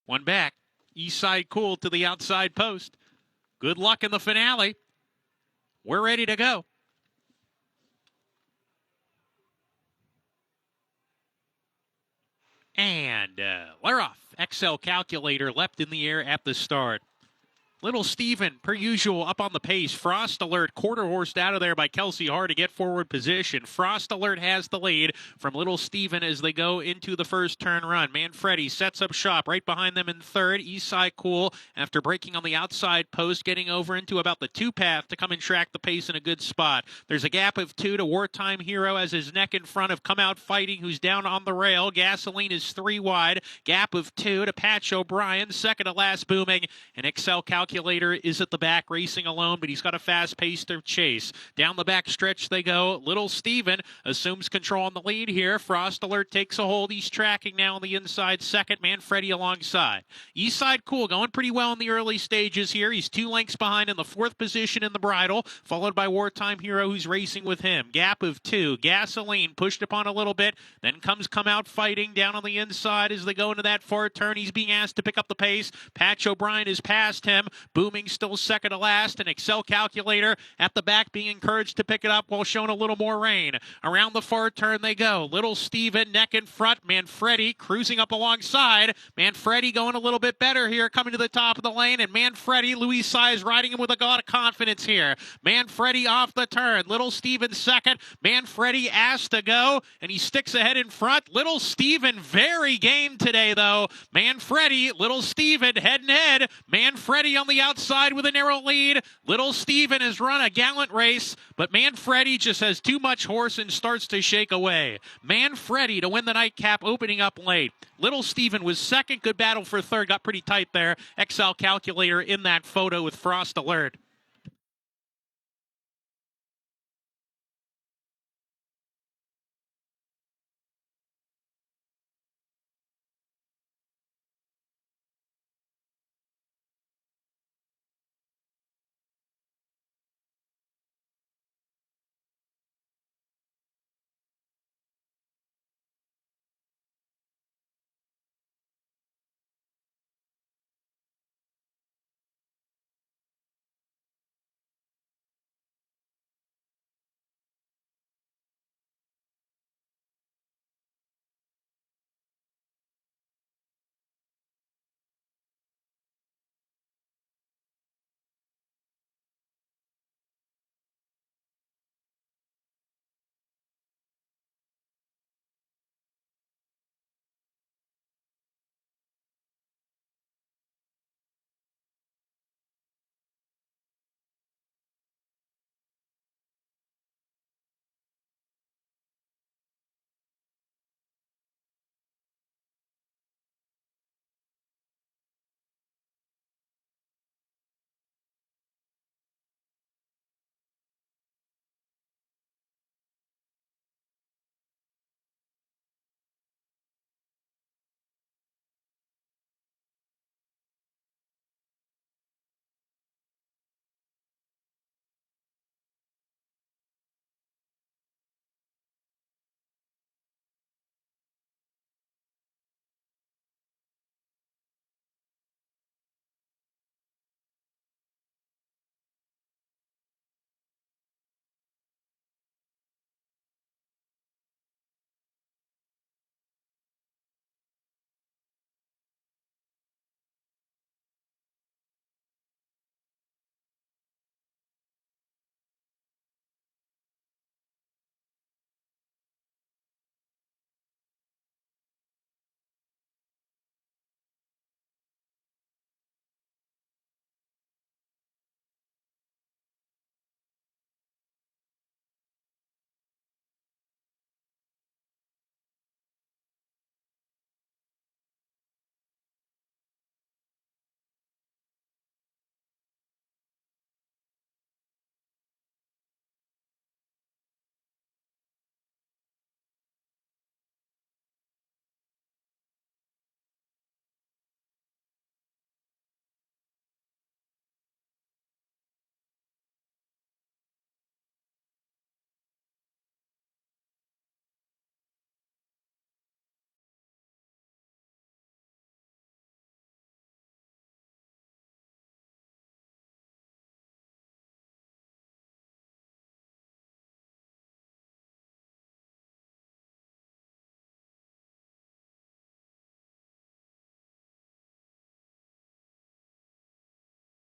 One back. Eastside Cool to the outside post. Good luck in the finale. We're ready to go. And we're off. XL calculator left in the air at the start. Little Steven, per usual, up on the pace. Frost Alert, quarter-horsed out of there by Kelsi Harr to get forward position. Frost Alert has the lead from Little Steven as they go into the first turn run. Manfredi sets up shop right behind them in third. Eastside Cool, after breaking on the outside post, getting over into about the two-path to come and track the pace in a good spot. There's a gap of 2 to Wartime Hero as his neck in front of Come Out Fighting, who's down on the rail. Gasoline is 3 wide. Gap of 2 to Patch O'Brien, second to last booming. And XL Calculator is at the back racing alone, but he's got a fast pace to chase. Down the back stretch they go. Little Steven assumes control on the lead here. Frost Alert takes a hold. He's tracking now on the inside second. Manfredi alongside. Eastside Cool going pretty well in the early stages here. He's 2 lengths behind in the 4th position in the bridle, followed by Wartime Hero, who's racing with him. Gap of 2. Gasoline pushed upon a little bit. Then comes Come Out Fighting down on the inside as they go into that far turn. He's being asked to pick up the pace. Patch O'Brien is past him. Booming still second to last, and Excel Calculator at the back being encouraged to pick it up while showing a little more rain. Around the far turn they go. Little Steven neck in front. Manfredi cruising up alongside. Manfredi going a little bit better here, coming to the top of the lane, and Manfredi, Luis Saez riding him with a lot of confidence here. Manfredi off the turn. Little Steven second. Manfredi asked to go, and he sticks ahead in front. Little Steven very game today, though. Manfredi, Little Steven head and head. Manfredi on the outside with a narrow lead. Little Steven has run a gallant race, but Manfredi just has too much horse and starts to shake away. Manfredi to win the nightcap, opening up late. Little Steven was second. Good battle for third. Got pretty tight there. XL Calculator in that photo with Frost Alert.